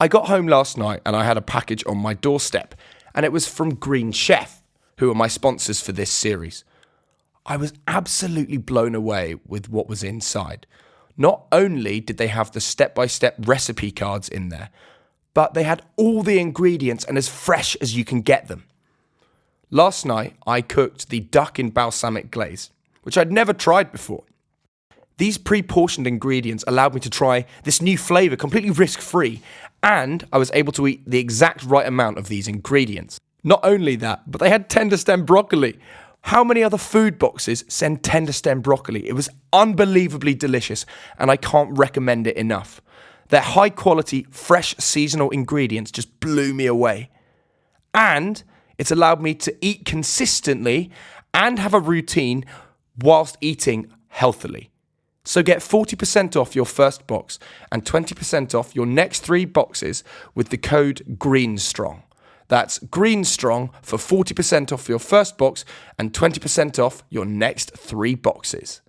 I got home last night and I had a package on my doorstep, and it was from Green Chef, who are my sponsors for this series. I was absolutely blown away with what was inside. Not only did they have the step-by-step recipe cards in there, but they had all the ingredients and as fresh as you can get them. Last night, I cooked the duck in balsamic glaze, which I'd never tried before. These pre-portioned ingredients allowed me to try this new flavour completely risk-free, and I was able to eat the exact right amount of these ingredients. Not only that, but they had tender stem broccoli. How many other food boxes send tender stem broccoli? It was unbelievably delicious, and I can't recommend it enough. Their high-quality, fresh, seasonal ingredients just blew me away. And it's allowed me to eat consistently and have a routine whilst eating healthily. So get 40% off your first box and 20% off your next 3 boxes with the code GREENSTRONG. That's GREENSTRONG for 40% off your first box and 20% off your next 3 boxes.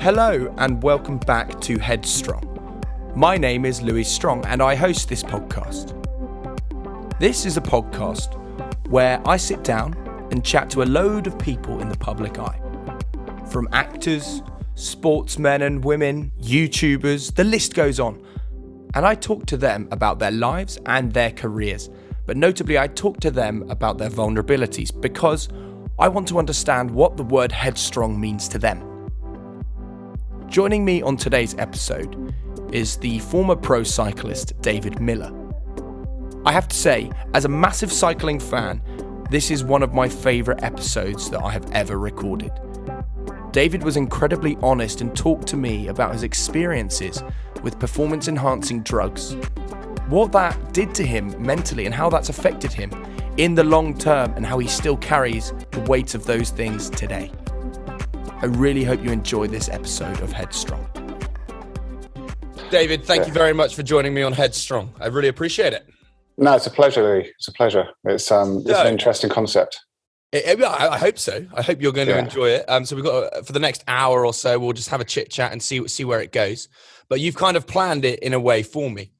Hello and welcome back to Headstrong. My name is Louis Strong and I host this podcast. This is a podcast where I sit down and chat to a load of people in the public eye. From actors, sportsmen and women, YouTubers, the list goes on. And I talk to them about their lives and their careers. But notably, I talk to them about their vulnerabilities because I want to understand what the word headstrong means to them. Joining me on today's episode is the former pro cyclist David Millar. I have to say, as a massive cycling fan, this is one of my favourite episodes that I have ever recorded. David was incredibly honest and talked to me about his experiences with performance-enhancing drugs, what that did to him mentally and how that's affected him in the long term and how he still carries the weight of those things today. I really hope you enjoy this episode of Headstrong. David, thank you very much for joining me on Headstrong. I really appreciate it. No, it's a pleasure, Louis. It's a pleasure. It's an interesting concept. I hope so. I hope you're going to enjoy it. So we've got for the next hour or so, we'll just have a chit chat and see where it goes. But you've kind of planned it in a way for me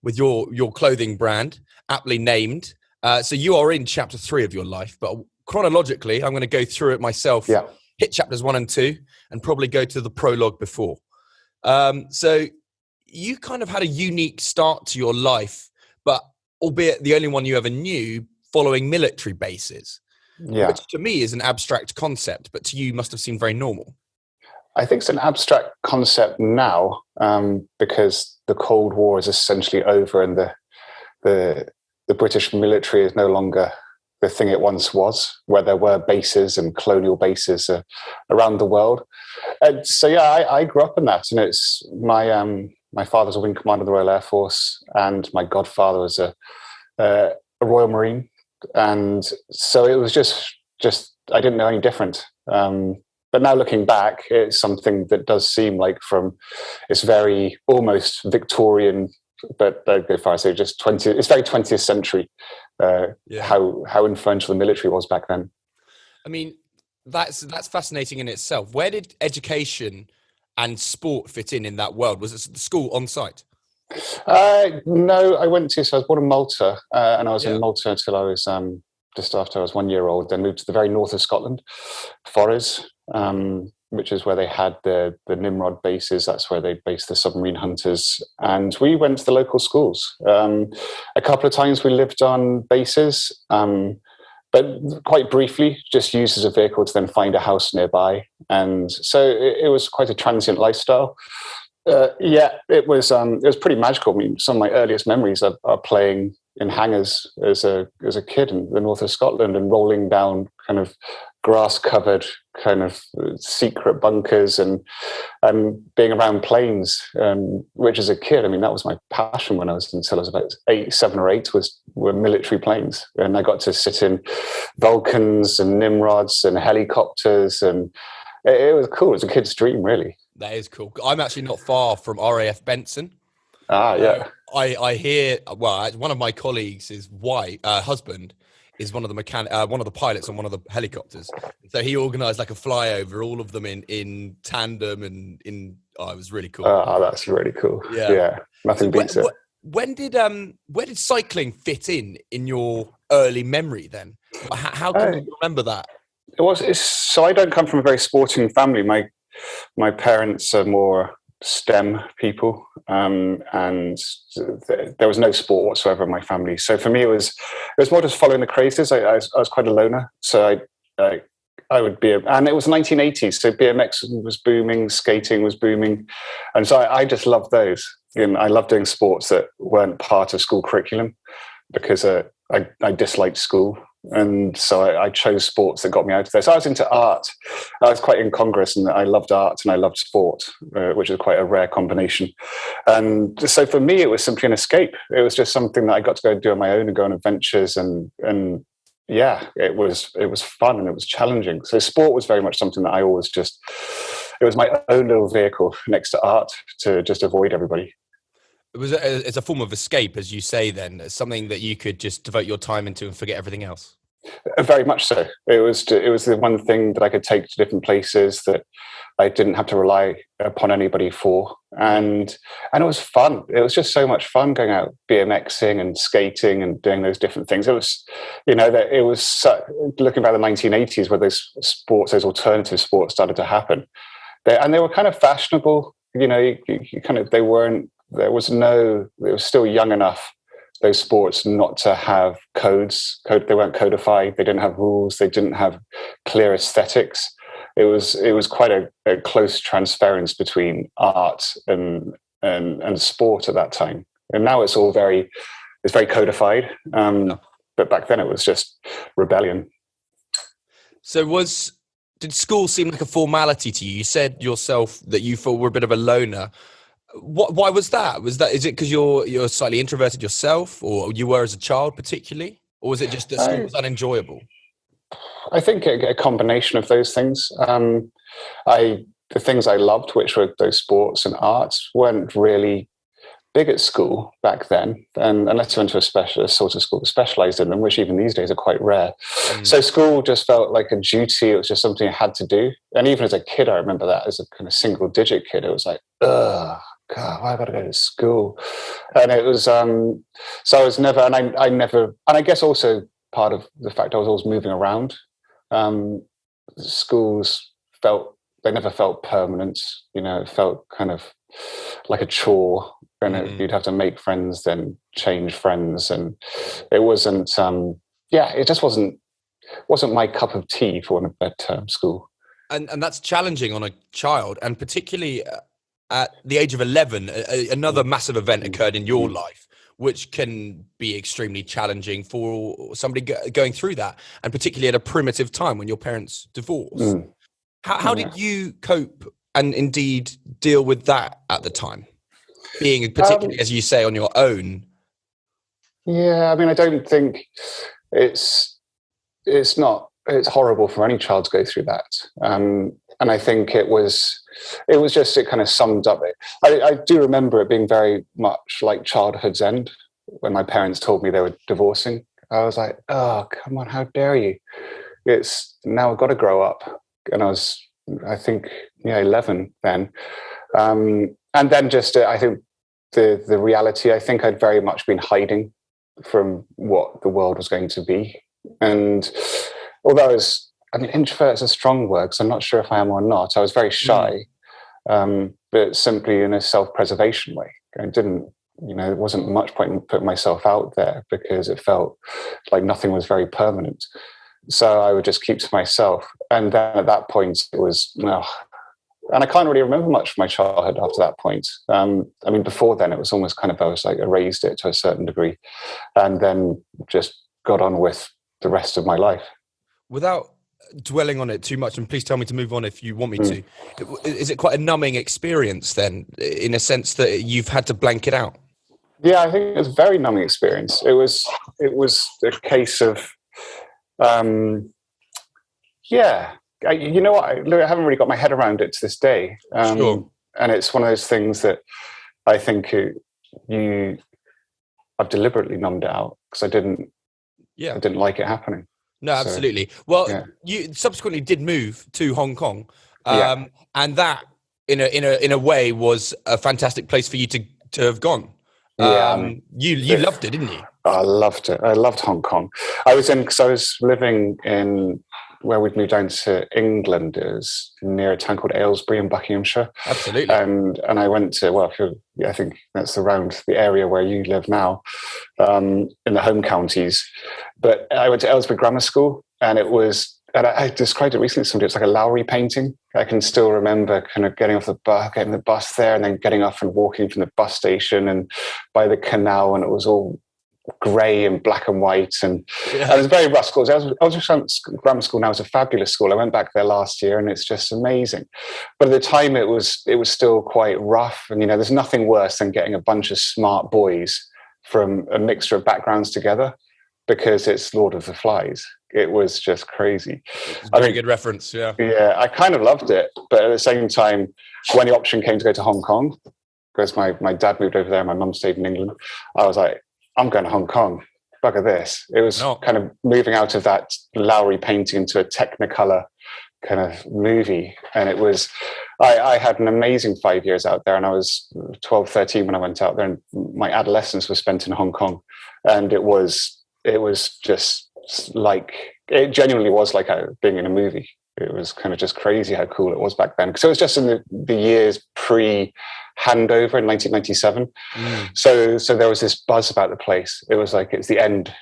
with your clothing brand, aptly named. So you are in chapter 3 of your life, but chronologically, I'm going to go through it myself. Yeah. Hit chapters 1 and 2 and probably go to the prologue before. So you kind of had a unique start to your life, but albeit the only one you ever knew following military bases, which to me is an abstract concept, but to you must have seemed very normal. I think it's an abstract concept now because the Cold War is essentially over and the British military is no longer the thing it once was, where there were bases and colonial bases around the world. And so, I grew up in that. And it's my father's a wing commander of the Royal Air Force, and my godfather was a Royal Marine. And so it was just I didn't know any different. But now looking back, it's something that does seem like it's very almost Victorian, but I'd go far as say just 20. It's very 20th century. How influential the military was back then. I mean, that's fascinating in itself. Where did education and sport fit in that world? Was it the school on site? No, I was born in Malta, and I was in Malta until I was just after I was 1 year old. Then moved to the very north of Scotland, Forres, which is where they had the Nimrod bases. That's where they based the submarine hunters. And we went to the local schools. A couple of times we lived on bases, but quite briefly, just used as a vehicle to then find a house nearby. And so it was quite a transient lifestyle. It was pretty magical. I mean, some of my earliest memories are playing in hangars as a kid in the north of Scotland and rolling down kind of grass-covered kind of secret bunkers and being around planes, which as a kid, I mean, that was my passion until I was about 7 or 8 were military planes. And I got to sit in Vulcans and Nimrods and helicopters, and it was cool. It was a kid's dream, really. That is cool. I'm actually not far from RAF Benson. Yeah. I hear, well, one of my colleagues' husband is one of the pilots on one of the helicopters. So he organised like a flyover, all of them in tandem, and it was really cool. That's really cool. Yeah. Yeah. Nothing beats it. When did cycling fit in your early memory then? How can you remember that? So I don't come from a very sporting family. My parents are more STEM people, and there was no sport whatsoever in my family. So for me, it was more just following the crazes. I was quite a loner, so I would be, and it was 1980s, so BMX was booming, skating was booming, and so I just loved those. I loved doing sports that weren't part of school curriculum because I disliked school. And so I chose sports that got me out of there. So I was into art. I was quite incongruous, and I loved art and I loved sport, which is quite a rare combination. And so for me, it was simply an escape. It was just something that I got to go do on my own and go on adventures. And yeah, it was fun and it was challenging. So sport was very much something that I always it was my own little vehicle next to art to just avoid everybody. It's a form of escape, as you say, then. It's something that you could just devote your time into and forget everything else. Very much so. It was the one thing that I could take to different places that I didn't have to rely upon anybody for. And it was fun. It was just so much fun going out BMXing and skating and doing those different things. It was, looking back at the 1980s where those alternative sports started to happen. They were kind of fashionable. They was still young enough, those sports, not to have codes. They weren't codified. They didn't have rules. They didn't have clear aesthetics. It was quite a close transference between art and sport at that time. And now it's very codified. But back then it was just rebellion. So did school seem like a formality to you? You said yourself that you were a bit of a loner. Why was that? Is it because you're slightly introverted yourself, or you were as a child particularly, or was it just that school was unenjoyable? I think a combination of those things. The things I loved, which were those sports and arts, weren't really big at school back then, and unless you went to a sort of school that specialised in them, which even these days are quite rare. So school just felt like a duty. It was just something I had to do. And even as a kid, I remember that as a kind of single-digit kid, it was like, ugh. God, why have I got to go to school? And it was so I was never, and I never, and I guess also part of the fact I was always moving around. Schools never felt permanent. It felt kind of like a chore, and you'd have to make friends, then change friends, and it wasn't. It just wasn't my cup of tea, for want of a better term, school. And that's challenging on a child, and particularly at the age of 11, another massive event occurred in your life, which can be extremely challenging for somebody going through that, and particularly at a primitive time when your parents divorced. How did you cope and indeed deal with that at the time, being particularly, as you say, on your own? Yeah, I mean, I don't think it's horrible for any child to go through that. And I think it kind of summed up it. I do remember it being very much like childhood's end when my parents told me they were divorcing. I was like, oh, come on, how dare you? Now I've got to grow up. And I was, I think, 11 then. And then I think the reality, I think I'd very much been hiding from what the world was going to be. And although introvert is a strong word, because I'm not sure if I am or not. I was very shy, but simply in a self-preservation way. I didn't, there wasn't much point in putting myself out there because it felt like nothing was very permanent. So I would just keep to myself. And then at that point, it was, and I can't really remember much of my childhood after that point. Before then, it was almost kind of, I was like erased it to a certain degree, and then just got on with the rest of my life. Without dwelling on it too much, and please tell me to move on if you want me to, is it quite a numbing experience then, in a sense that you've had to blank it out? Yeah, I think it was a very numbing experience. It was a case of, I haven't really got my head around it to this day. Sure. and it's one of those things that I think I've deliberately numbed it out because I didn't like it happening. No, absolutely. Well, you subsequently did move to Hong Kong, and that in a way was a fantastic place for you to have gone. You loved it, didn't you? I loved it. I loved Hong Kong. Because I was living in where we'd moved down to England. It was near a town called Aylesbury in Buckinghamshire. Absolutely. And I went to, I think that's around the area where you live now, in the home counties. But I went to Aylesbury Grammar School, and it was, and I described it recently to somebody, it's like a Lowry painting. I can still remember kind of getting the bus there, and then getting off and walking from the bus station and by the canal, and it was all grey and black and white, and it was very rough school. Grammar School now is a fabulous school. I went back there last year, and it's just amazing. But at the time, it was still quite rough. And there's nothing worse than getting a bunch of smart boys from a mixture of backgrounds together, because it's Lord of the Flies. It was just crazy. Very good reference. Yeah, I kind of loved it, but at the same time, when the option came to go to Hong Kong, because my dad moved over there, my mum stayed in England, I was like, I'm going to Hong Kong. Bugger this. It was kind of moving out of that Lowry painting into a Technicolor kind of movie. And it was, I had an amazing 5 years out there, and I was 12, 13 when I went out there, and my adolescence was spent in Hong Kong. And it was just like, it genuinely was like being in a movie. It was kind of just crazy how cool it was back then. Because it was just in the years pre-handover in 1997. So there was this buzz about the place. It was like, it's the end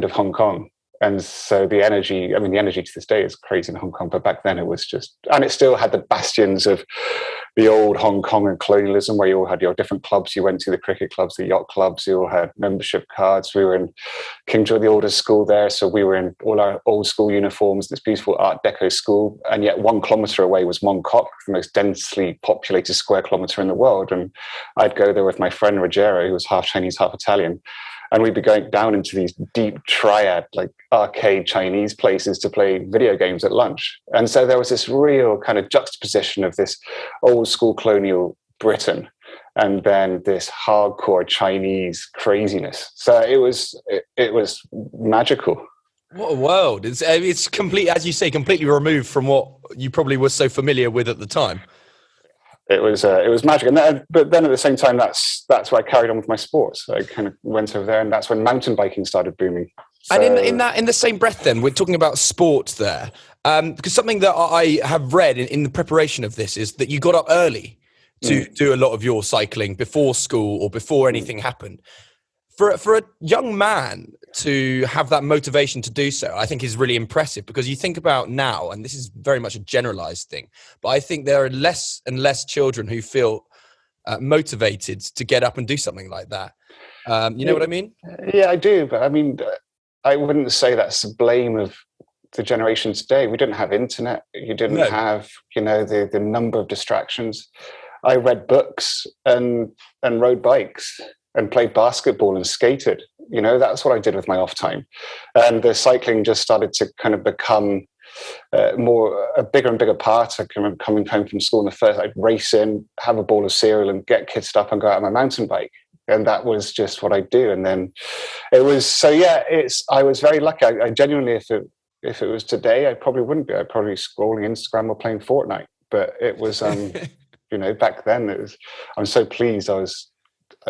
of Hong Kong. And so the energy to this day is crazy in Hong Kong. But back then it was just, and it still had the bastions of the old Hong Kong and colonialism, where you all had your different clubs. You went to the cricket clubs, the yacht clubs, you all had membership cards. We were in King George the Order's school there. So we were in all our old school uniforms, this beautiful Art Deco school. And yet 1 kilometre away was Mong Kok, the most densely populated square kilometre in the world. And I'd go there with my friend Rogero, who was half Chinese, half Italian. And we'd be going down into these deep triad, like arcade Chinese places to play video games at lunch. And so there was this real kind of juxtaposition of this old school colonial Britain and then this hardcore Chinese craziness. So it was magical. What a world. It's complete, as you say, completely removed from what you probably were so familiar with at the time. It was magic, but then at the same time, that's where I carried on with my sports. I kind of went over there, and that's when mountain biking started booming. So, and in the same breath, then we're talking about sports there, because something that I have read in the preparation of this is that you got up early to do a lot of your cycling before school or before anything happened. For a young man to have that motivation to do so, I think is really impressive, because you think about now, and this is very much a generalized thing, but I think there are less and less children who feel motivated to get up and do something like that. You know what I mean? Yeah, I do. But I mean, I wouldn't say that's the blame of the generation today. We didn't have internet. You didn't have, the number of distractions. I read books and rode bikes and played basketball and skated. That's what I did with my off time. And the cycling just started to kind of become a bigger and bigger part. I can remember coming home from school, and I'd race in, have a bowl of cereal and get kitsed up and go out on my mountain bike. And that was just what I do. And then it was, I was very lucky. I genuinely, if it was today, I probably wouldn't be. I'd probably be scrolling Instagram or playing Fortnite. But it was, back then I'm so pleased I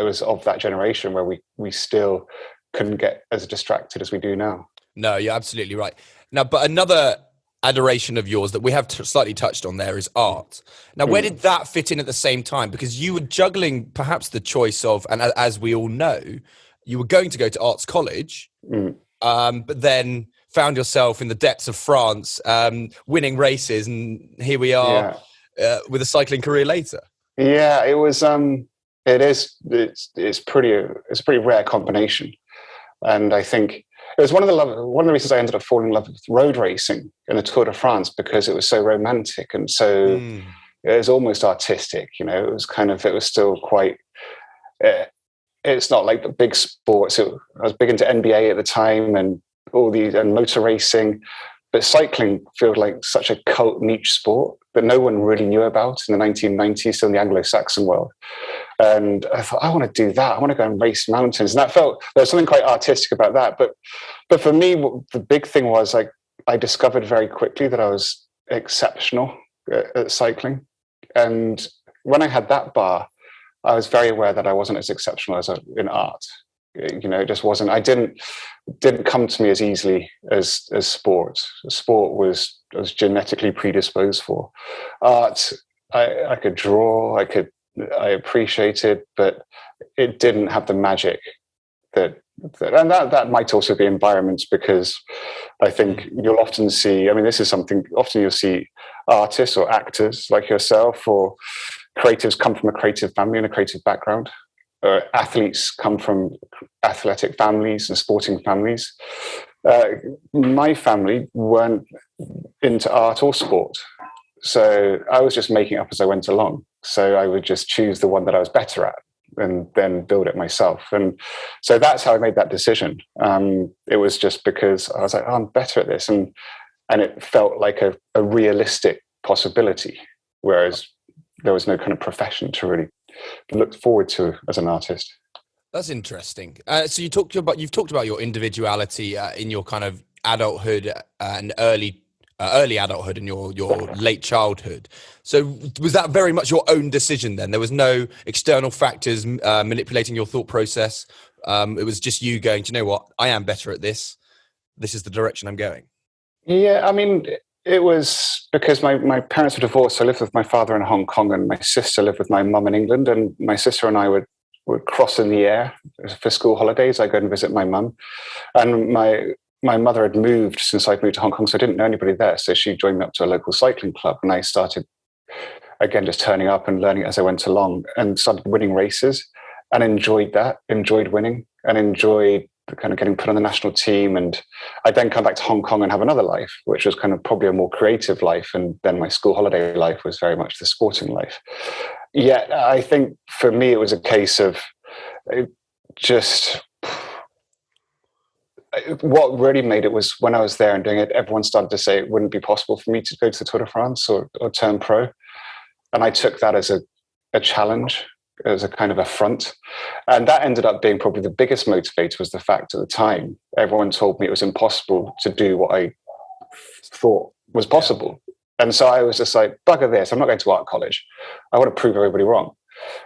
was of that generation where we still couldn't get as distracted as we do now. No, you're absolutely right. Now, but another adoration of yours that we have slightly touched on there is art. Now, where did that fit in at the same time? Because you were juggling perhaps the choice of, and as we all know, you were going to go to arts college, but then found yourself in the depths of France, winning races, and here we are with a cycling career later. Yeah, it was. It's a pretty rare combination, and I think it was one of the reasons I ended up falling in love with road racing in the Tour de France, because it was so romantic and so it was almost artistic. It was still quite. It's not like the big sports. I was big into NBA at the time and all these and motor racing, But cycling feels like such a cult niche sport that no one really knew about in the 1990s, so in the Anglo-Saxon world. And I thought, I want to do that. I want to go and race mountains. And that felt, there was something quite artistic about that. But for me, the big thing was like, I discovered very quickly that I was exceptional at cycling. And when I had that bar, I was very aware that I wasn't as exceptional as in art. It just wasn't. I didn't come to me as easily as sport. Sport was genetically predisposed for. Art, I could draw. I appreciated, but it didn't have the magic that might also be environments, because I think you'll often see. I mean, this is something. Often you'll see artists or actors like yourself, or creatives come from a creative family and a creative background. Athletes come from athletic families and sporting families. My family weren't into art or sport, so I was just making it up as I went along. So I would just choose the one that I was better at and then build it myself. And so that's how I made that decision. It was just because I was like, oh, I'm better at this. And it felt like a realistic possibility, whereas there was no kind of profession to really look forward to as an artist. That's interesting. So you've talked about your individuality in your kind of adulthood and early adulthood and your late childhood. So was that very much your own decision then? There was no external factors manipulating your thought process. It was just you going, do you know what? I am better at this. This is the direction I'm going. Yeah, I mean, it was because my parents were divorced. So I lived with my father in Hong Kong, and my sister lived with my mum in England. And my sister and I would cross in the air for school holidays. I'd go and visit my mum. And my mother had moved since I'd moved to Hong Kong, so I didn't know anybody there. So she joined me up to a local cycling club, and I started, again, just turning up and learning as I went along, and started winning races, and enjoyed that, enjoyed winning, and enjoyed kind of getting put on the national team. And I'd then come back to Hong Kong and have another life, which was kind of probably a more creative life. And then my school holiday life was very much the sporting life. Yet I think for me, it was a case of just what really made it was when I was there and doing it, everyone started to say it wouldn't be possible for me to go to the Tour de France or turn pro. And I took that as a challenge, as a kind of affront. And that ended up being probably the biggest motivator, was the fact at the time, everyone told me it was impossible to do what I thought was possible. And so I was just like, bugger this, I'm not going to art college. I want to prove everybody wrong.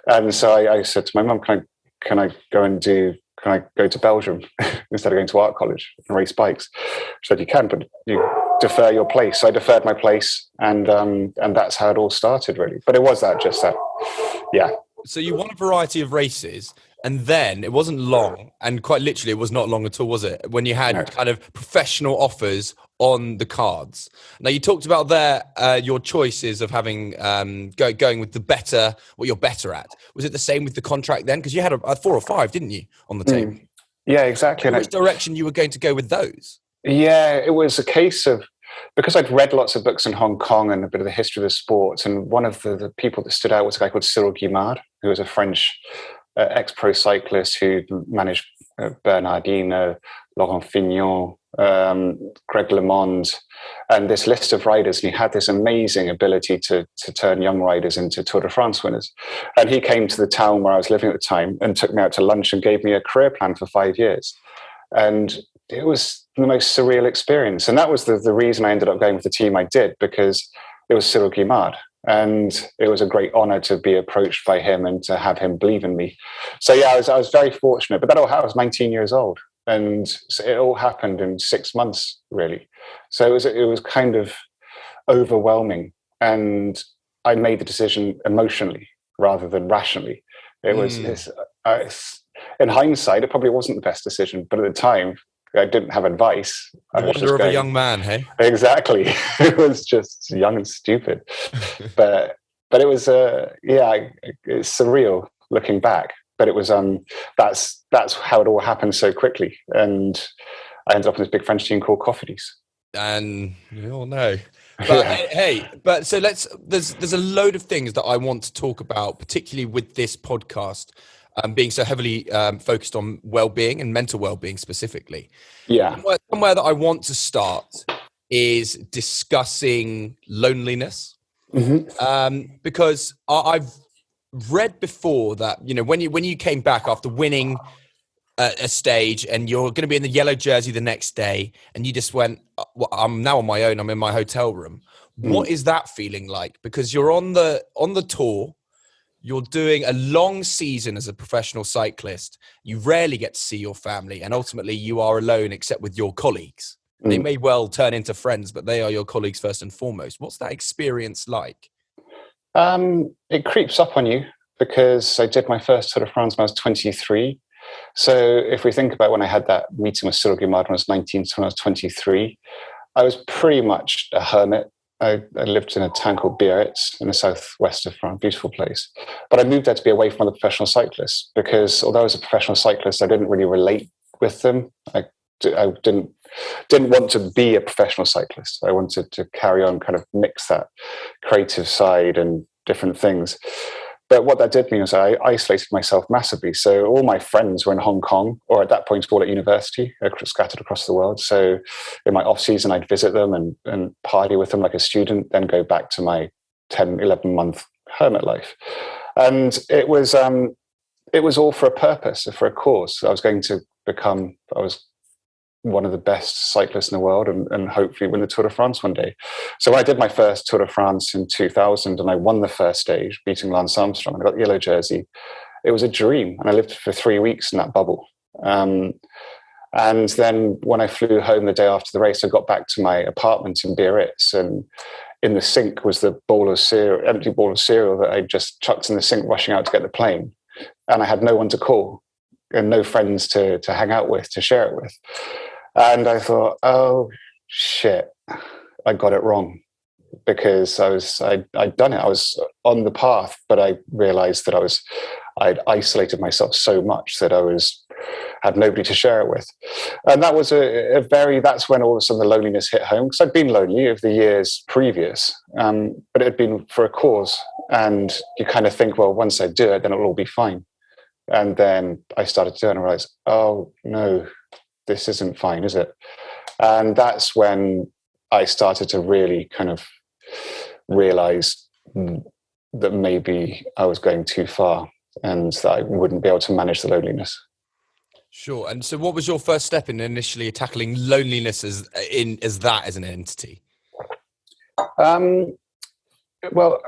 And so I said to my mum, can I go to Belgium instead of going to art college and race bikes? She said, you can, but you defer your place. So I deferred my place, and that's how it all started, really. But it was that. Yeah. So you won a variety of races, and then it wasn't long, and quite literally it was not long at all, was it? When you had kind of professional offers on the cards. Now you talked about there your choices of having going with what you're better at. Was it the same with the contract then? Because you had a 4 or 5, didn't you, on the table? Yeah, exactly. Which direction you were going to go with those? Yeah, it was a case of, because I'd read lots of books in Hong Kong and a bit of the history of the sport, and one of the people that stood out was a guy called Cyril Guimard, who was a French ex-pro cyclist who managed Bernardino, Laurent Fignon, Greg LeMond, and this list of riders. And he had this amazing ability to turn young riders into Tour de France winners. And he came to the town where I was living at the time and took me out to lunch and gave me a career plan for 5 years. And it was the most surreal experience. And that was the reason I ended up going with the team I did, because it was Cyril Guimard. And it was a great honor to be approached by him and to have him believe in me. So yeah, I was very fortunate. But I was 19 years old, and so it all happened in 6 months, really. So it was kind of overwhelming, and I made the decision emotionally rather than rationally. It was in hindsight, it probably wasn't the best decision, but at the time, I didn't have advice. The wonder of a young man, hey? Exactly. It was just young and stupid. but it was, it's surreal looking back. But it was, that's how it all happened so quickly. And I ended up in this big French team called Cofidis. And you all know. But so there's a load of things that I want to talk about, particularly with this podcast. Being so heavily focused on well-being and mental well-being specifically. Yeah. Somewhere that I want to start is discussing loneliness. Because I've read before that, when you came back after winning a stage and you're going to be in the yellow jersey the next day and you just went, well, I'm now on my own, I'm in my hotel room. What is that feeling like? Because you're on the tour, you're doing a long season as a professional cyclist, you rarely get to see your family, and ultimately you are alone except with your colleagues. They may well turn into friends, but they are your colleagues first and foremost. What's that experience like? It creeps up on you, because I did my first Tour de France when I was 23. So if we think about when I had that meeting with Cyril Guimard when I was 19 to when I was 23, I was pretty much a hermit. I lived in a town called Biarritz in the southwest of France, beautiful place. But I moved there to be away from other professional cyclists, because although I was a professional cyclist, I didn't really relate with them. I didn't want to be a professional cyclist. I wanted to carry on, kind of mix that creative side and different things. But what that did mean was I isolated myself massively. So all my friends were in Hong Kong, or at that point all at university, scattered across the world. So in my off season, I'd visit them and party with them like a student, then go back to my 10, 11-month hermit life. And it was all for a purpose, for a cause. I was one of the best cyclists in the world, and hopefully win the Tour de France one day. So when I did my first Tour de France in 2000 and I won the first stage, beating Lance Armstrong, and I got the yellow jersey, it was a dream. And I lived for 3 weeks in that bubble. And then when I flew home the day after the race, I got back to my apartment in Biarritz, and in the sink was the empty bowl of cereal that I just chucked in the sink, rushing out to get the plane. And I had no one to call and no friends to hang out with, to share it with. And I thought, oh shit, I got it wrong, because I'd done it. I was on the path, but I realized that I'd isolated myself so much that I had nobody to share it with. And that was that's when all of a sudden the loneliness hit home, because I'd been lonely over the years previous, but it had been for a cause. And you kind of think, well, once I do it, then it'll all be fine. And then I started to do it and I realized, oh no, this isn't fine, is it? And that's when I started to really kind of realize that maybe I was going too far and that I wouldn't be able to manage the loneliness. Sure. And so what was your first step in initially tackling loneliness as an entity? Well,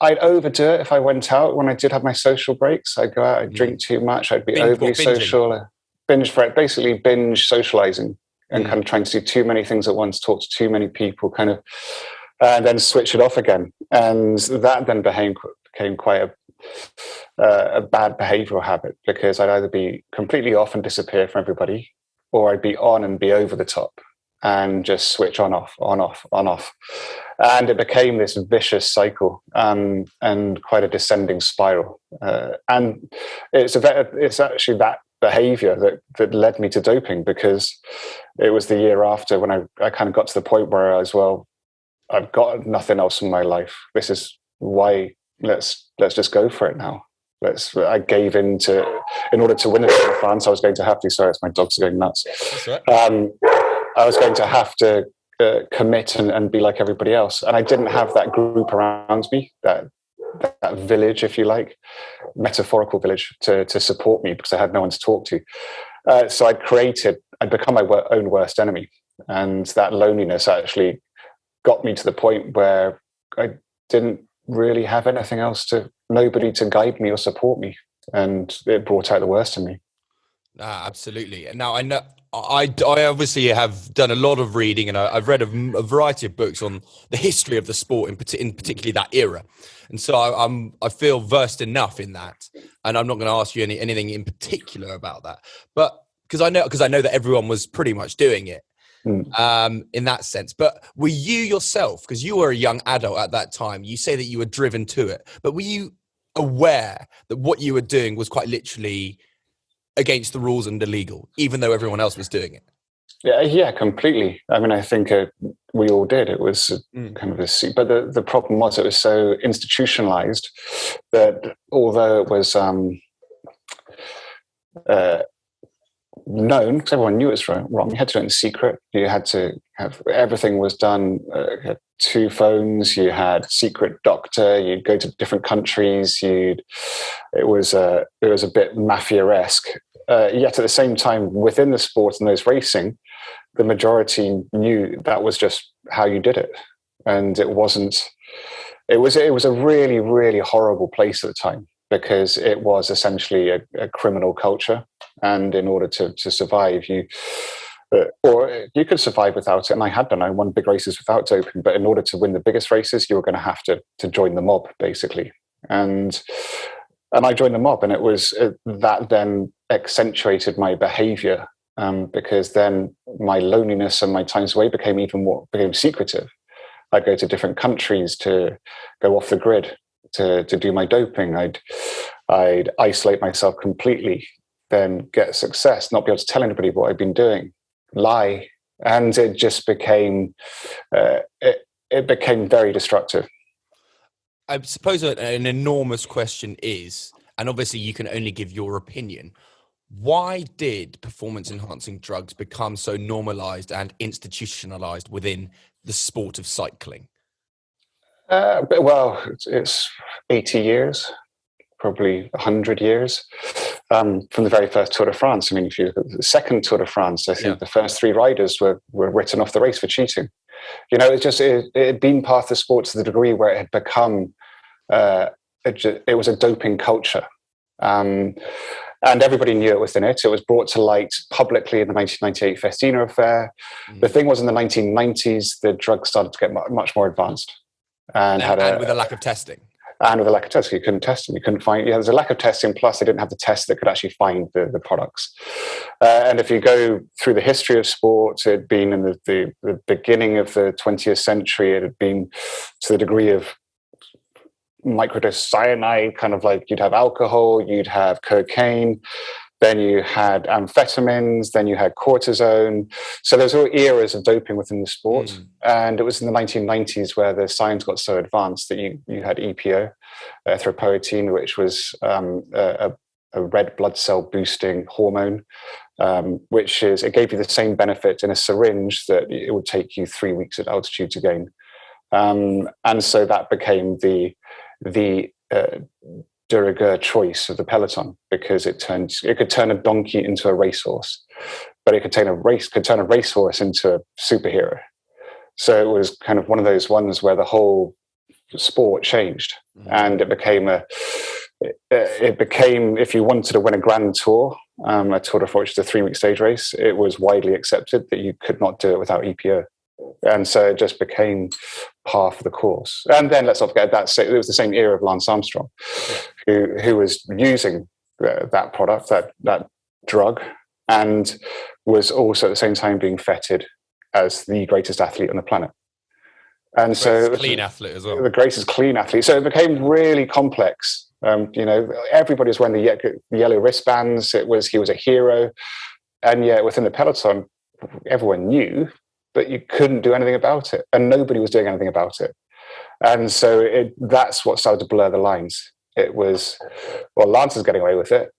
I'd overdo it if I went out. When I did have my social breaks, I'd go out, I'd drink too much, I'd be overly social. Basically binge socializing and kind of trying to do too many things at once, talk to too many people, kind of, and then switch it off again. And that then became quite a bad behavioral habit, because I'd either be completely off and disappear from everybody, or I'd be on and be over the top and just switch on, off, on, off, on, off. And it became this vicious cycle, and quite a descending spiral. And it's actually that behavior that led me to doping, because it was the year after when I kind of got to the point where I was, well, I've got nothing else in my life. This is why let's just go for it now. I gave in order to win the Tour de France, I was going to have to, sorry, it's my dogs are going nuts. That's right. I was going to have to commit and be like everybody else. And I didn't have that group around me, that village, if you like, metaphorical village to support me, because I had no one to talk to. So I'd become my own worst enemy. And that loneliness actually got me to the point where I didn't really have anything else nobody to guide me or support me. And it brought out the worst in me. Absolutely. And now I know I obviously have done a lot of reading, and I've read a variety of books on the history of the sport, in particularly that era. And so I feel versed enough in that, and I'm not going to ask you anything in particular about that, but because I know that everyone was pretty much doing it in that sense. But were you yourself, because you were a young adult at that time, you say that you were driven to it, but were you aware that what you were doing was quite literally against the rules and illegal, even though everyone else was doing it? Yeah, completely. I mean, I think we all did. It was kind of but the problem was it was so institutionalized that although it was known because everyone knew it was wrong. You had to do it in secret. You had to have everything was done. You had 2 phones. You had secret doctor. You'd go to different countries. It was a bit mafia-esque. Yet at the same time, within the sport and those racing, the majority knew that was just how you did it, and it wasn't. It was a really, really horrible place at the time because it was essentially a criminal culture. And in order to survive, or you could survive without it. And I had done. I won big races without doping, but in order to win the biggest races, you were going to have to join the mob, basically. And I joined the mob, and it was that then accentuated my behavior because then my loneliness and my times away became secretive. I'd go to different countries to go off the grid to do my doping. I'd isolate myself completely, then get success, not be able to tell anybody what I've been doing, lie, and it just became it became very destructive. I suppose an enormous question is, and obviously you can only give your opinion, why did performance-enhancing drugs become so normalized and institutionalized within the sport of cycling? Well, it's 80 years, probably 100 years from the very first Tour de France. I mean, if you look at the second Tour de France, I think the first 3 riders were written off the race for cheating. You know, it had been part of the sport to the degree where it had become, it was a doping culture. And everybody knew it was in it. It was brought to light publicly in the 1998 Festina affair. The thing was, in the 1990s, the drug started to get much more advanced. And with a lack of testing. And with a lack of testing, you couldn't test them. You couldn't find. There's a lack of testing. Plus, they didn't have the tests that could actually find the products. And if you go through the history of sport, it had been in the beginning of the 20th century. It had been to the degree of microdose cyanide, kind of like you'd have alcohol, you'd have cocaine, then you had amphetamines, then you had cortisone. So there's all eras of doping within the sport. And it was in the 1990s where the science got so advanced that you had EPO, erythropoietin, which was a red blood cell boosting hormone, which it gave you the same benefit in a syringe that it would take you 3 weeks at altitude to gain. And so that became the de rigueur choice of the peloton, because it could turn a donkey into a racehorse, but it could turn a racehorse into a superhero. So it was kind of one of those ones where the whole sport changed, and it became if you wanted to win a Grand Tour, a Tour de France, which is a 3-week stage race, it was widely accepted that you could not do it without EPO. And so it just became par for the course. And then let's not forget that it was the same era of Lance Armstrong, who was using that product, that drug, and was also at the same time being feted as the greatest athlete on the planet. And so clean athlete as well. The greatest clean athlete. So it became really complex. Everybody was wearing the yellow wristbands. He was a hero. And yet within the peloton, everyone knew, but you couldn't do anything about it, and nobody was doing anything about it. And so that's what started to blur the lines. It was, well, Lance is getting away with it,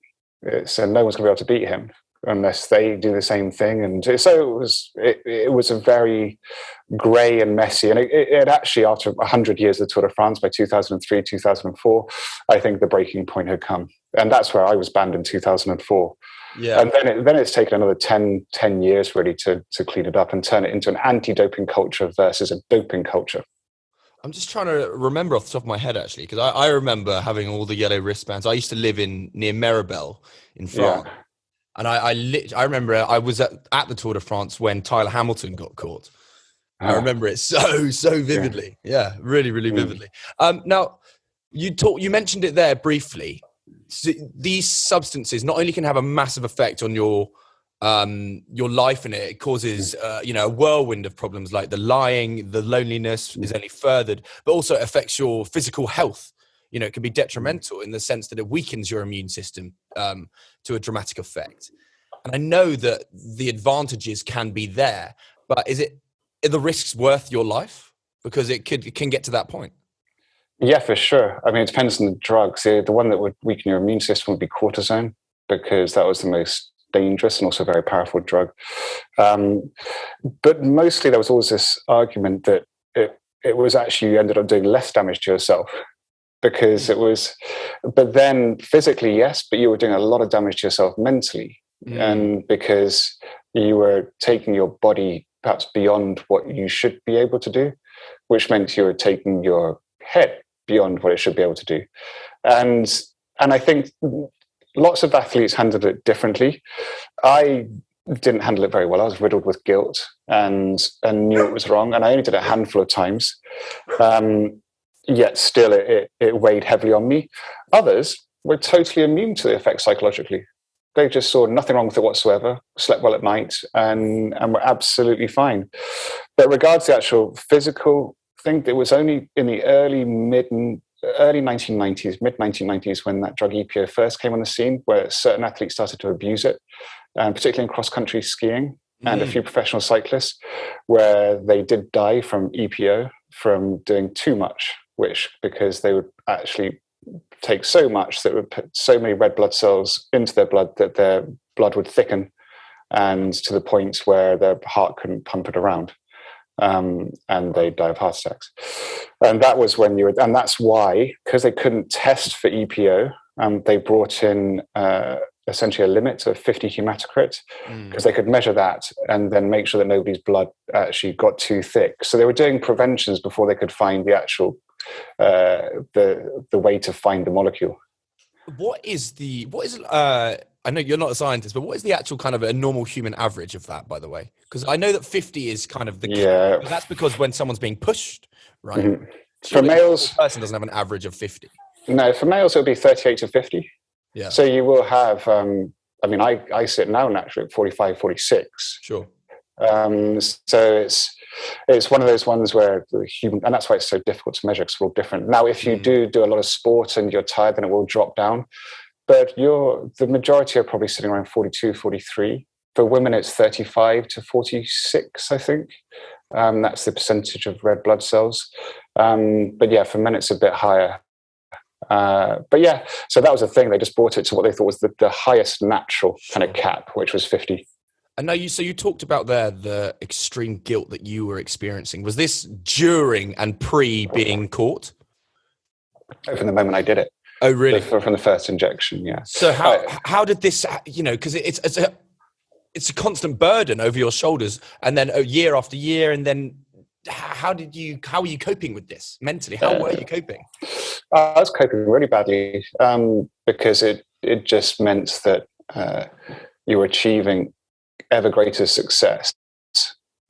so no one's going to be able to beat him unless they do the same thing. And so it was a very grey and messy. And it actually, after 100 years of the Tour de France, by 2003, 2004, I think the breaking point had come. And that's where I was banned in 2004. Yeah. And then it's taken another 10 years really to clean it up and turn it into an anti-doping culture versus a doping culture. I'm just trying to remember off the top of my head, actually, because I remember having all the yellow wristbands. I used to live near Maribel in France. Yeah. And I remember I was at the Tour de France when Tyler Hamilton got caught. I remember it so vividly. Yeah, really, really vividly. Now, you mentioned it there briefly. So these substances not only can have a massive effect on your life, and it causes a whirlwind of problems like the lying, the loneliness is only furthered, but also it affects your physical health. It can be detrimental in the sense that it weakens your immune system to a dramatic effect. And I know that the advantages can be there, but are the risks worth your life? Because it can get to that point. Yeah, for sure. I mean, it depends on the drugs. The one that would weaken your immune system would be cortisone, because that was the most dangerous and also a very powerful drug. But mostly there was always this argument that it was actually, you ended up doing less damage to yourself because it was, but then physically, yes, but you were doing a lot of damage to yourself mentally. And because you were taking your body perhaps beyond what you should be able to do, which meant you were taking your head beyond what it should be able to do. And I think lots of athletes handled it differently. I didn't handle it very well. I was riddled with guilt and knew it was wrong. And I only did it a handful of times. Yet still it weighed heavily on me. Others were totally immune to the effects psychologically. They just saw nothing wrong with it whatsoever, slept well at night, and were absolutely fine. But regards to the actual physical thing, it was only in the early 1990s, mid 1990s, when that drug EPO first came on the scene, where certain athletes started to abuse it, and particularly in cross-country skiing, and a few professional cyclists, where they did die from EPO from doing too much, because they would actually take so much that would put so many red blood cells into their blood that their blood would thicken, and to the point where their heart couldn't pump it around, and they die of heart attacks. And that was when and that's why, because they couldn't test for EPO, they brought in essentially a limit of 50 hematocrit, because they could measure that and then make sure that nobody's blood actually got too thick. So they were doing preventions before they could find the actual the way to find the molecule. What is I know you're not a scientist, but what is the actual kind of a normal human average of that, by the way? Because I know that 50 is kind of the but that's because when someone's being pushed, right? Mm-hmm. For males, a person doesn't have an average of 50. No, for males it'll be 38 to 50. Yeah. So you will have I sit now naturally at 45, 46. Sure. So it's one of those ones where the human, and that's why it's so difficult to measure, because we're all different. Now, if you do a lot of sport and you're tired, then it will drop down. But the majority are probably sitting around 42, 43. For women, it's 35 to 46, I think. That's the percentage of red blood cells. But yeah, for men, it's a bit higher. But yeah, so that was the thing. They just brought it to what they thought was the highest natural kind of cap, which was 50. I know you. So you talked about the extreme guilt that you were experiencing. Was this during and pre being caught? From the moment I did it. Oh, really? From the first injection, yeah. So how did this? Because it's a constant burden over your shoulders, and then year after year, and then how are you coping with this mentally? How were you coping? I was coping really badly because it just meant that you were achieving ever greater success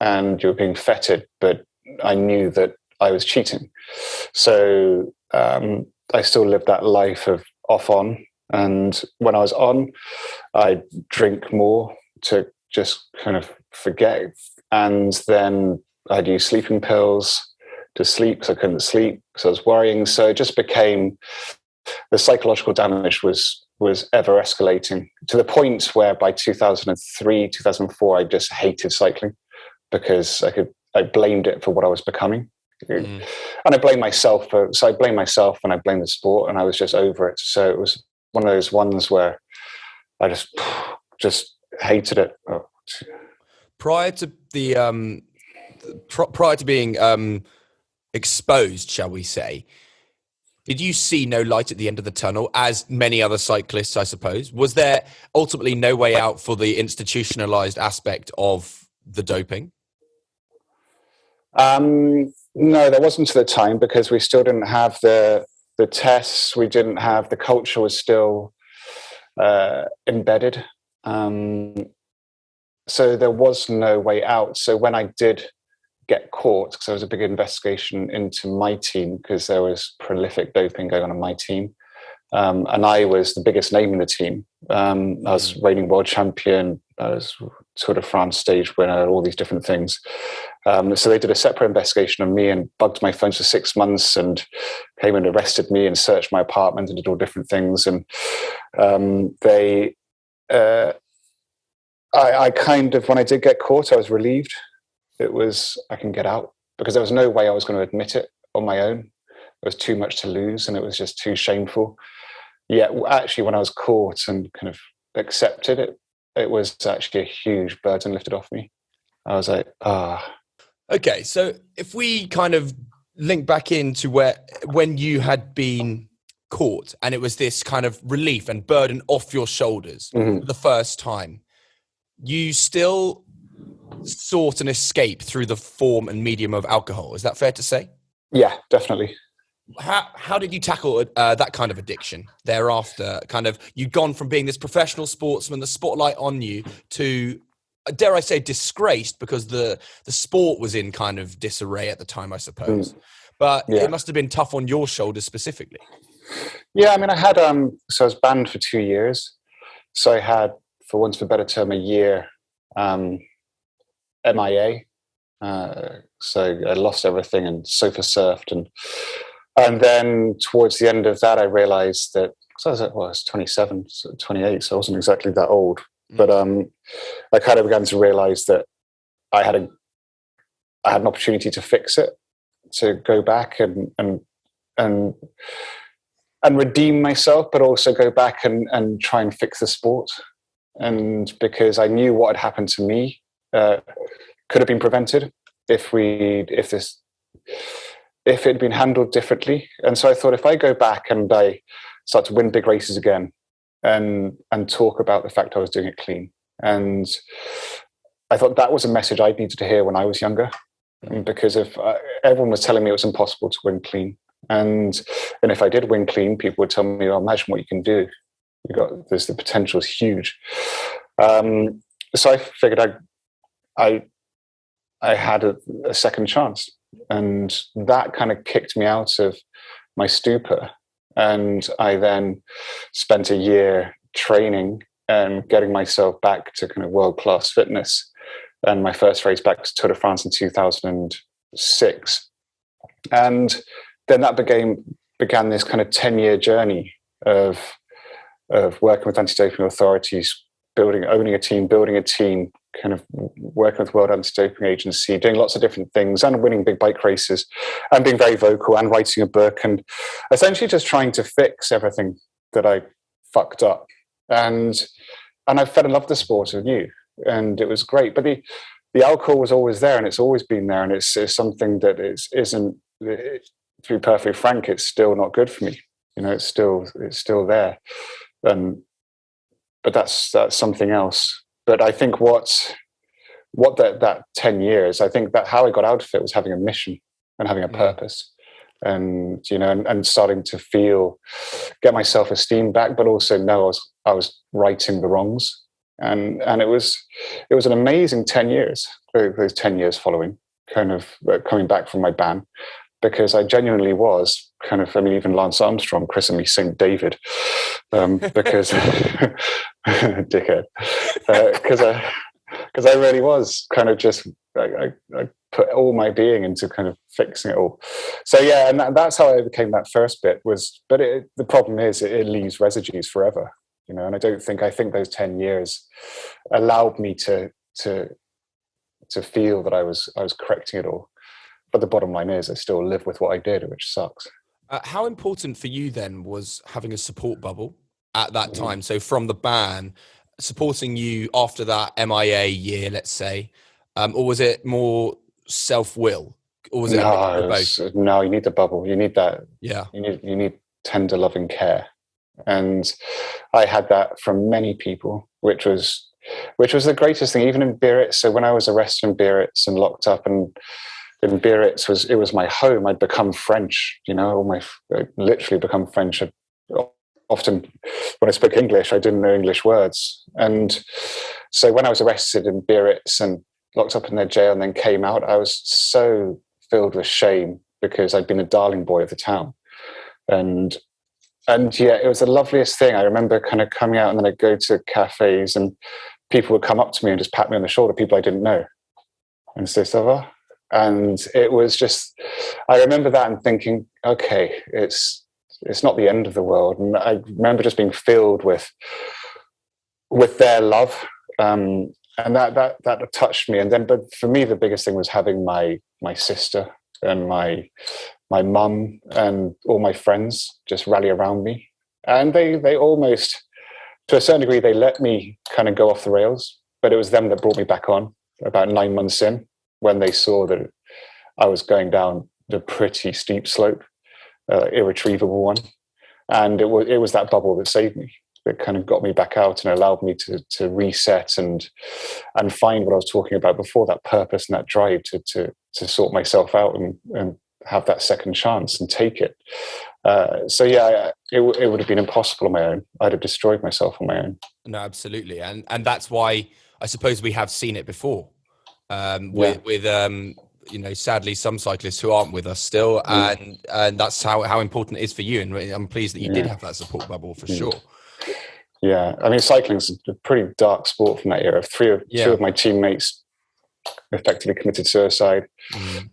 and you were being feted, but I knew that I was cheating. So I still lived that life of off on, and when I was on, I'd drink more to just kind of forget, and then I'd use sleeping pills to sleep because I couldn't sleep because I was worrying. So it just became, the psychological damage was ever escalating to the point where by 2003, 2004, I just hated cycling because I blamed it for what I was becoming. And I blame myself I blame myself and I blame the sport, and I was just over it. So it was one of those ones where I just hated it. Prior to being exposed, shall we say, did you see no light at the end of the tunnel, as many other cyclists, I suppose? Was there ultimately no way out for the institutionalized aspect of the doping? No, there wasn't at the time, because we still didn't have the tests. We didn't have, the culture was still embedded. So there was no way out. So when I did get caught, because there was a big investigation into my team, because there was prolific doping going on in my team, and I was the biggest name in the team. I was reigning world champion, I was Tour de France stage winner, all these different things. So they did a separate investigation on me and bugged my phone for 6 months and came and arrested me and searched my apartment and did all different things. And I kind of, when I did get caught, I was relieved. It was, I can get out, because there was no way I was going to admit it on my own. There was too much to lose, and it was just too shameful. Yet actually, when I was caught and kind of accepted it, it was actually a huge burden lifted off me. I was like, Okay, so if we kind of link back into when you had been caught and it was this kind of relief and burden off your shoulders for the first time, you still sought an escape through the form and medium of alcohol. Is that fair to say? Yeah, definitely. How did you tackle that kind of addiction thereafter? Kind of, you'd gone from being this professional sportsman, the spotlight on you, to, dare I say, disgraced, because the sport was in kind of disarray at the time, I suppose. But it must have been tough on your shoulders specifically. Yeah, I mean, I had so I was banned for 2 years. So I had, for want of a better term, a year MIA. So I lost everything and sofa surfed, and then towards the end of that, I realized that, because I was 27, 28, so I wasn't exactly that old. But I kind of began to realize that I had an opportunity to fix it, to go back and redeem myself, but also go back and try and fix the sport. And because I knew what had happened to me could have been prevented if it had been handled differently. And so I thought, if I go back and I start to win big races again and talk about the fact I was doing it clean, and I thought that was a message I needed to hear when I was younger, because if everyone was telling me it was impossible to win clean, and if I did win clean, people would tell me, "Oh, imagine what you can do. There's the potential is huge." So I figured I had a second chance, and that kind of kicked me out of my stupor. And I then spent a year training and getting myself back to kind of world-class fitness. And my first race back to Tour de France in 2006. And then that began this kind of 10-year journey of working with anti-doping authorities, owning a team, building a team, kind of working with World Anti-Doping Agency, doing lots of different things, and winning big bike races, and being very vocal, and writing a book, and essentially just trying to fix everything that I fucked up. And I fell in love with the sport anew, and it was great. But the alcohol was always there, and it's always been there, and it's something that isn't. To be perfectly frank, it's still not good for me. It's still there. But that's something else. But I think what that 10 years, I think that how I got out of it was having a mission and having a purpose, and and starting to get my self-esteem back, but also know I was righting the wrongs, and it was an amazing 10 years. Those 10 years following, kind of coming back from my ban, because I genuinely was kind of, even Lance Armstrong christened me Saint David, because dickhead, because I really was kind of just, I put all my being into kind of fixing it all. So yeah, and that's how I overcame that first bit. But the problem is it leaves residues forever, and I think those 10 years allowed me to feel that I was correcting it all. But the bottom line is I still live with what I did, which sucks. How important for you then was having a support bubble at that time? So from the ban, supporting you after that MIA year, let's say, or was it more self-will? Or was it both? No, you need the bubble. You need that. Yeah. You need tender, loving care. And I had that from many people, which was the greatest thing, even in Biarritz. So when I was arrested in Biarritz and locked up, and in Biarritz was my home. I'd become French, I'd literally become French. Often when I spoke English, I didn't know English words. And so when I was arrested in Biarritz and locked up in their jail and then came out, I was so filled with shame, because I'd been a darling boy of the town. And yeah, it was the loveliest thing. I remember kind of coming out, and then I'd go to cafes and people would come up to me and just pat me on the shoulder, people I didn't know, and say, "Ça va?" And it was just, I remember that and thinking, okay, it's not the end of the world. And I remember just being filled with their love, and that touched me. And then, but for me, the biggest thing was having my sister and my mum and all my friends just rally around me, and they almost to a certain degree, they let me kind of go off the rails, but it was them that brought me back on about 9 months in, when they saw that I was going down the pretty steep slope, irretrievable one. And it was that bubble that saved me, that kind of got me back out and allowed me to reset and find what I was talking about before, that purpose and that drive to sort myself out and have that second chance and take it. So yeah, it would have been impossible on my own. I'd have destroyed myself on my own. No, absolutely. And that's why I suppose we have seen it before, with sadly some cyclists who aren't with us still. And that's how important it is for you. And I'm pleased that you did have that support bubble for sure. Yeah. I mean, cycling's a pretty dark sport from that era. Two of my teammates effectively committed suicide.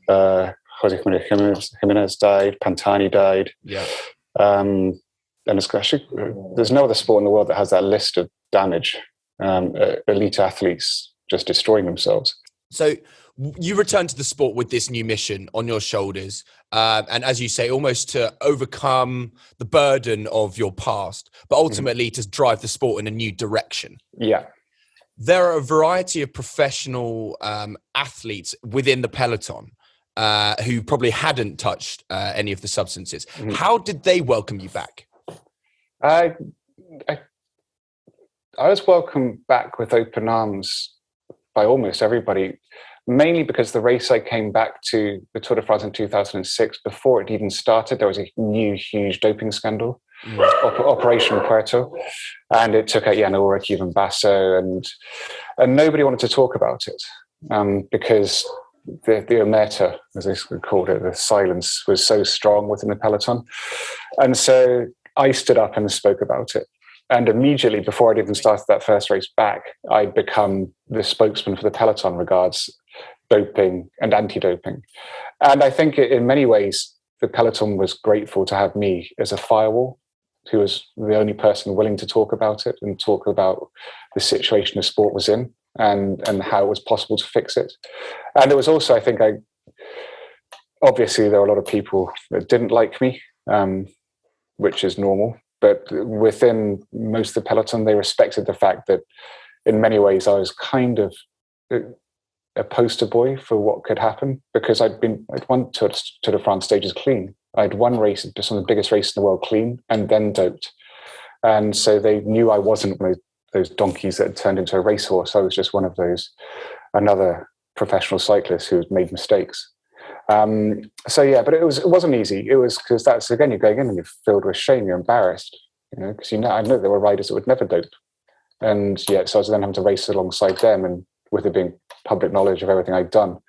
Jose Jimenez died, Pantani died. Yeah. And it's actually, there's no other sport in the world that has that list of damage. Elite athletes just destroying themselves. So you return to the sport with this new mission on your shoulders. And as you say, almost to overcome the burden of your past, but ultimately to drive the sport in a new direction. Yeah. There are a variety of professional athletes within the peloton who probably hadn't touched any of the substances. How did they welcome you back? I was welcomed back with open arms by almost everybody, mainly because the race I came back to, the Tour de France in 2006, before it even started, there was a new, huge doping scandal, Operation Puerto, and it took out Jan Ulrich, Cuban Basso, and nobody wanted to talk about it because the omerta, as they called it, the silence was so strong within the peloton. And so I stood up and spoke about it. And immediately, before I'd even started that first race back, I'd become the spokesman for the peloton regards doping and anti-doping. And I think in many ways, the peloton was grateful to have me as a firewall, who was the only person willing to talk about it and talk about the situation the sport was in and how it was possible to fix it. And it was also, I think, obviously there were a lot of people that didn't like me, which is normal. But within most of the peloton, they respected the fact that in many ways I was kind of a poster boy for what could happen, because I'd won Tour de France stages clean. I'd won races, some of the biggest races in the world clean, and then doped. And so they knew I wasn't one of those donkeys that had turned into a racehorse. I was just one of another professional cyclist who had made mistakes. So yeah, but it wasn't easy. It was because that's, again, you're going in and you're filled with shame, you're embarrassed, because I know there were riders that would never dope, and yet so I was then having to race alongside them, and with it being public knowledge of everything I'd done.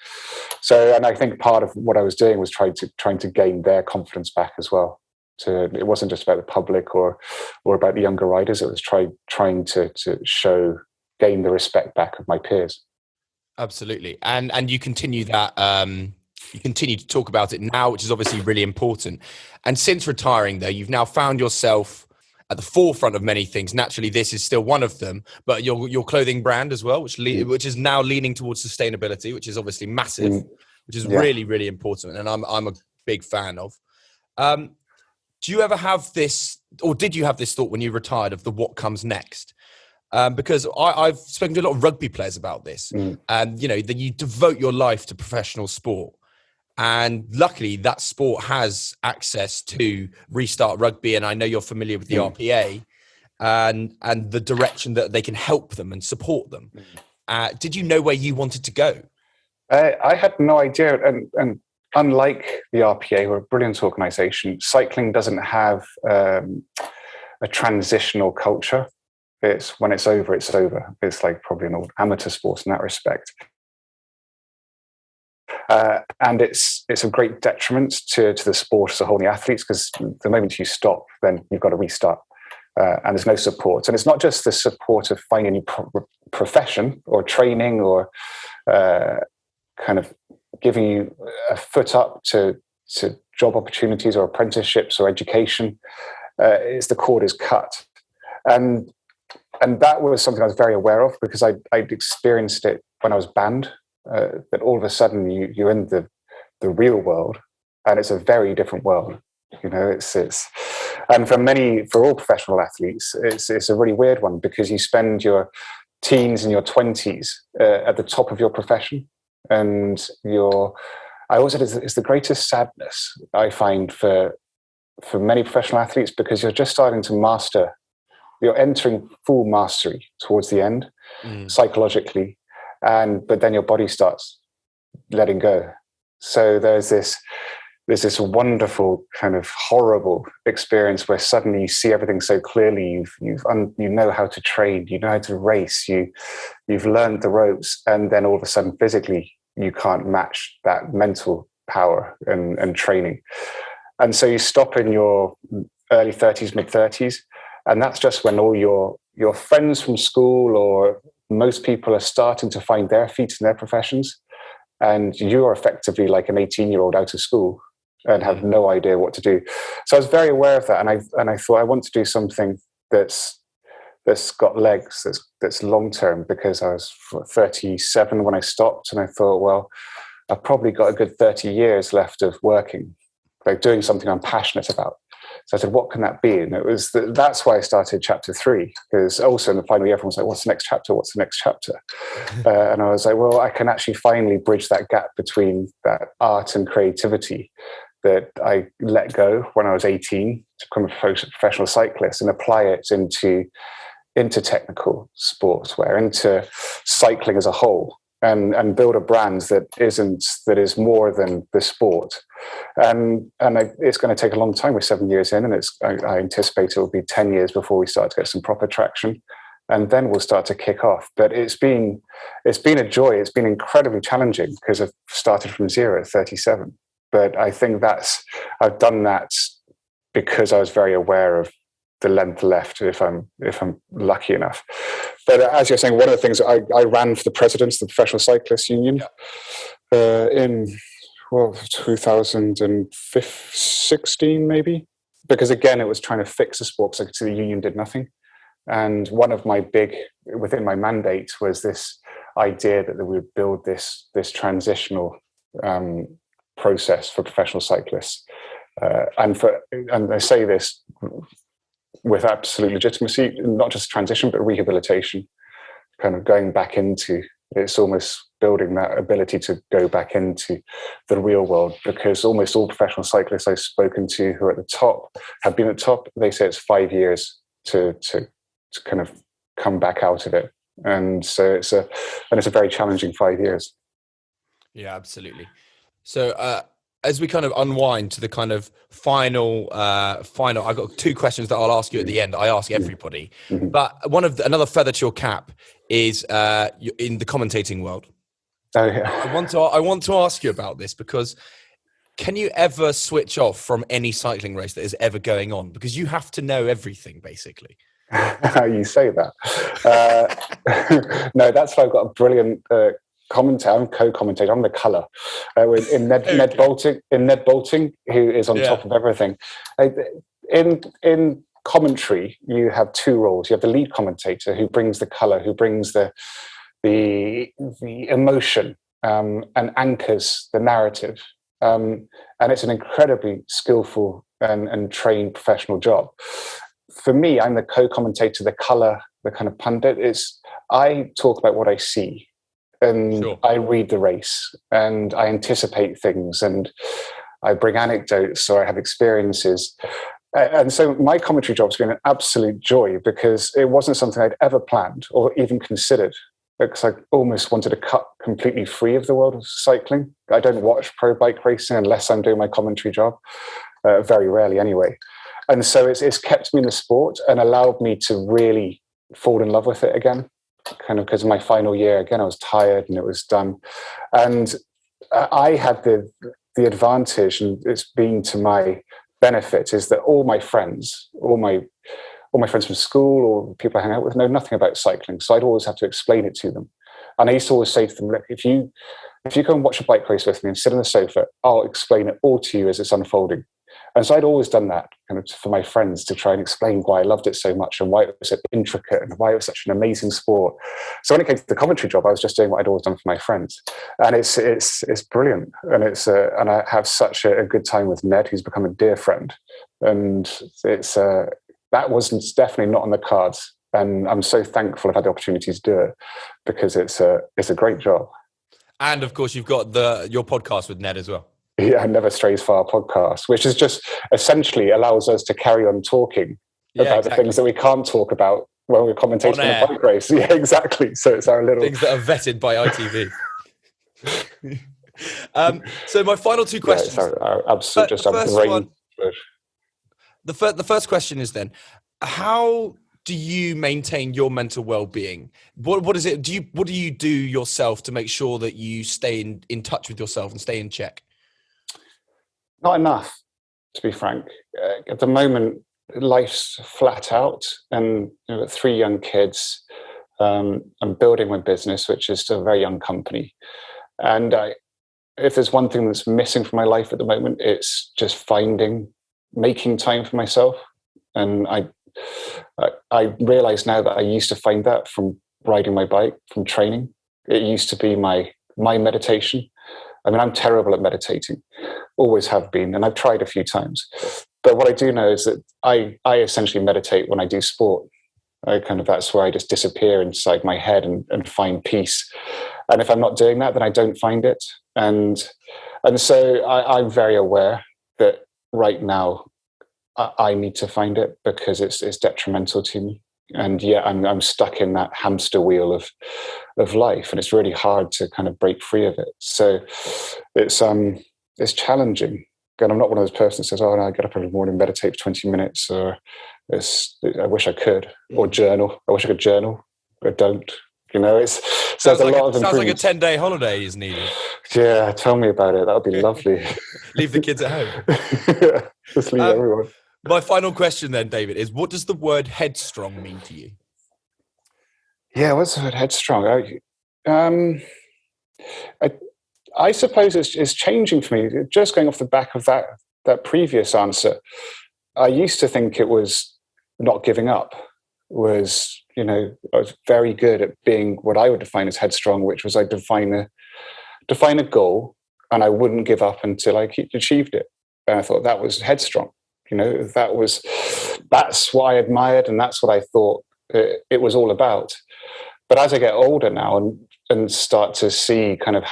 So, and I think part of what I was doing was trying to gain their confidence back as well. It wasn't just about the public or about the younger riders. It was trying to gain the respect back of my peers. Absolutely, and you continue that. You continue to talk about it now, which is obviously really important. And since retiring, though, you've now found yourself at the forefront of many things. Naturally, this is still one of them, but your clothing brand as well, which is now leaning towards sustainability, which is obviously massive, which is really, really important. And I'm a big fan of. Do you ever have this, or did you have this thought when you retired of what comes next? Because I've spoken to a lot of rugby players about this, and that you devote your life to professional sport. And luckily, that sport has access to Restart Rugby, and I know you're familiar with the RPA and the direction that they can help them and support them. Did you know where you wanted to go? I had no idea, and unlike the RPA, who are a brilliant organisation, cycling doesn't have a transitional culture. It's when it's over, it's over. It's like probably an old amateur sport in that respect. And it's a great detriment to the sport as a whole and the athletes, because the moment you stop, then you've got to restart. And there's no support. And it's not just the support of finding a new profession or training or kind of giving you a foot up to job opportunities or apprenticeships or education. It's the cord is cut. And that was something I was very aware of, because I'd experienced it when I was banned. That all of a sudden you're in the real world, and it's a very different world. It's And for all professional athletes, it's a really weird one, because you spend your teens and your 20s at the top of your profession, and I always said it's the greatest sadness I find for many professional athletes, because you're just starting to master. You're entering full mastery towards the end, psychologically, but then your body starts letting go. So there's this wonderful kind of horrible experience where suddenly you see everything so clearly. You know how to train, you know how to race, you've learned the ropes, and then all of a sudden physically you can't match that mental power and training. And so you stop in your early 30s, mid 30s, and that's just when all your friends from school, or most people, are starting to find their feet in their professions, and you are effectively like an 18-year-old out of school and have no idea what to do. So I was very aware of that, and I thought, I want to do something that's got legs, that's long term, because I was 37 when I stopped, and I thought, well, I've probably got a good 30 years left of working, like doing something I'm passionate about. So I said, what can that be? And that's why I started chapter 3, because also in the final year, everyone's like, what's the next chapter? What's the next chapter? And I was like, well, I can actually finally bridge that gap between that art and creativity that I let go when I was 18 to become a professional cyclist, and apply it into technical sportswear, into cycling as a whole, and build a brand that is more than the sport. It's going to take a long time. We're 7 years in, and I anticipate it will be 10 years before we start to get some proper traction, and then we'll start to kick off. But it's been a joy. It's been incredibly challenging, because I've started from zero at 37. But I think I've done that because I was very aware of the length left, if I'm lucky enough. But as you're saying, one of the things, I ran for the president of the Professional Cyclists Union in 2016 maybe, because again it was trying to fix the sport, because I could see the union did nothing. And one of my within my mandate was this idea that we would build this transitional process for professional cyclists, and I say this with absolute legitimacy, not just transition, but rehabilitation, kind of going back into, it's almost building that ability to go back into the real world, because almost all professional cyclists I've spoken to who are at the top, have been at the top, they say it's 5 years to kind of come back out of it. And so it's a very challenging 5 years. Yeah, absolutely. So, as we kind of unwind to the kind of final, I've got 2 questions that I'll ask you at the end. I ask everybody, but another feather to your cap is in the commentating world. Oh yeah. I want to ask you about this, because can you ever switch off from any cycling race that is ever going on? Because you have to know everything, basically. You say that. No, that's why I've got a brilliant commentator. I'm co-commentator. I'm the colour in Ned Bolting, who is on top of everything. In commentary, you have 2 roles. You have the lead commentator, who brings the colour, who brings the emotion, and anchors the narrative. And it's an incredibly skillful and trained professional job. For me, I'm the co-commentator, the colour, the kind of pundit. I talk about what I see. And I read the race, and I anticipate things, and I bring anecdotes, or I have experiences. And so my commentary job's been an absolute joy, because it wasn't something I'd ever planned or even considered, because I almost wanted to cut completely free of the world of cycling. I don't watch pro bike racing unless I'm doing my commentary job, very rarely anyway. And so it's kept me in the sport and allowed me to really fall in love with it again. Kind of because in my final year, again, I was tired and it was done. And I had the advantage, and it's been to my benefit, is that all my friends from school or people I hang out with know nothing about cycling. So I'd always have to explain it to them. And I used to always say to them, look, if you go and watch a bike race with me and sit on the sofa, I'll explain it all to you as it's unfolding. And so I'd always done that kind of for my friends, to try and explain why I loved it so much and why it was so intricate and why it was such an amazing sport. So when it came to the commentary job, I was just doing what I'd always done for my friends, and it's brilliant. And and I have such a good time with Ned, who's become a dear friend. and it's that wasn't definitely not on the cards. And I'm so thankful I've had the opportunity to do it, because it's a great job. And of course, you've got your podcast with Ned as well. Yeah, Never Strays Far podcast, which is just essentially allows us to carry on talking about the things that we can't talk about when we're commentating on a bike race. Yeah, exactly. So it's our little things that are vetted by ITV. So my final two questions. The first question is then, how do you maintain your mental well-being? What is it? What do you do yourself to make sure that you stay in touch with yourself and stay in check? Not enough, to be frank. At the moment, life's flat out, and I've got 3 young kids. I'm building my business, which is still a very young company. And if there's one thing that's missing from my life at the moment, it's just making time for myself. And I realize now that I used to find that from riding my bike, from training. It used to be my meditation. I mean, I'm terrible at meditating, always have been, and I've tried a few times. But what I do know is that I essentially meditate when I do sport. That's where I just disappear inside my head and find peace. And if I'm not doing that, then I don't find it. And so I'm very aware that right now I need to find it, because it's detrimental to me. And yet I'm stuck in that hamster wheel of life, and it's really hard to kind of break free of it. So it's challenging. And I'm not one of those persons that says, "Oh, no, I get up every morning, meditate for 20 minutes," or I wish I could, or journal. I wish I could journal, but I don't. Sounds like a 10-day holiday is needed. Yeah, tell me about it. That would be lovely. Leave the kids at home. Yeah, just leave everyone. My final question then, David, is what does the word headstrong mean to you? Yeah, what's the word headstrong? I suppose it's changing for me. Just going off the back of that previous answer, I used to think it was not giving up. I was very good at being what I would define as headstrong, which was I define a goal, and I wouldn't give up until I achieved it. And I thought that was headstrong. That's what I admired, and that's what I thought it was all about. But as I get older now and start to see kind of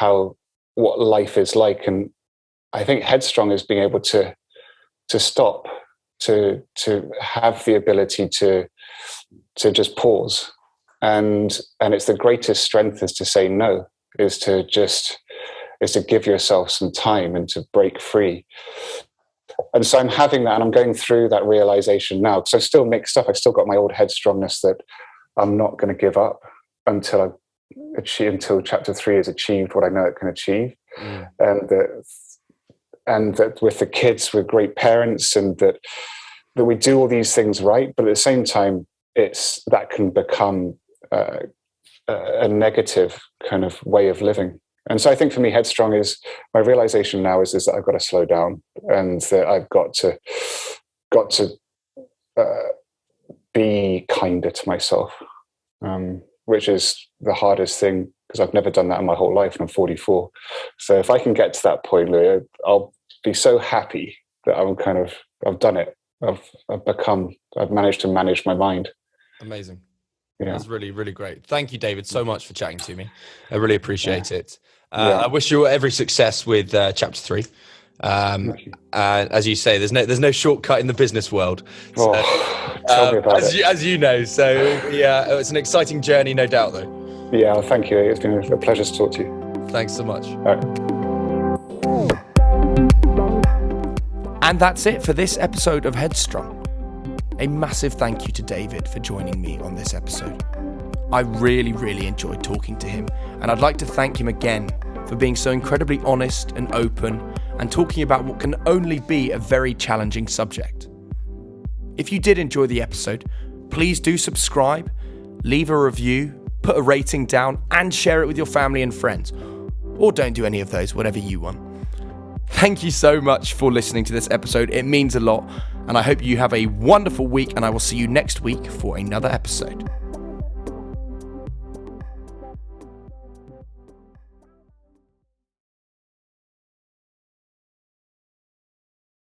what life is like, and I think headstrong is being able to stop, to have the ability to just pause, and it's the greatest strength is to say no, is to give yourself some time and to break free. And so I'm having that, and I'm going through that realization now, because I'm still mixed up. I've still got my old headstrongness that I'm not going to give up until chapter 3 has achieved what I know it can achieve. And that with the kids, we're great parents, and that we do all these things right, but at the same time, that can become a negative kind of way of living. And so I think for me, headstrong is my realization now is that I've got to slow down, and that I've got to be kinder to myself, which is the hardest thing, because I've never done that in my whole life, and I'm 44. So if I can get to that point, Louis, I'll be so happy that I've done it. I've managed to manage my mind. Amazing. Yeah. That's really, really great. Thank you, David, so much for chatting to me. I really appreciate it. I wish you every success with chapter 3. As you say, there's no shortcut in the business world. So, tell me about it. As you know. So yeah, it's an exciting journey, no doubt, though. Yeah, well, thank you. It's been a pleasure to talk to you. Thanks so much. All right. And that's it for this episode of Headstrong. A massive thank you to David for joining me on this episode. I really, really enjoyed talking to him, and I'd like to thank him again for being so incredibly honest and open and talking about what can only be a very challenging subject. If you did enjoy the episode, please do subscribe, leave a review, put a rating down, and share it with your family and friends. Or don't do any of those, whatever you want. Thank you so much for listening to this episode. It means a lot, and I hope you have a wonderful week, and I will see you next week for another episode.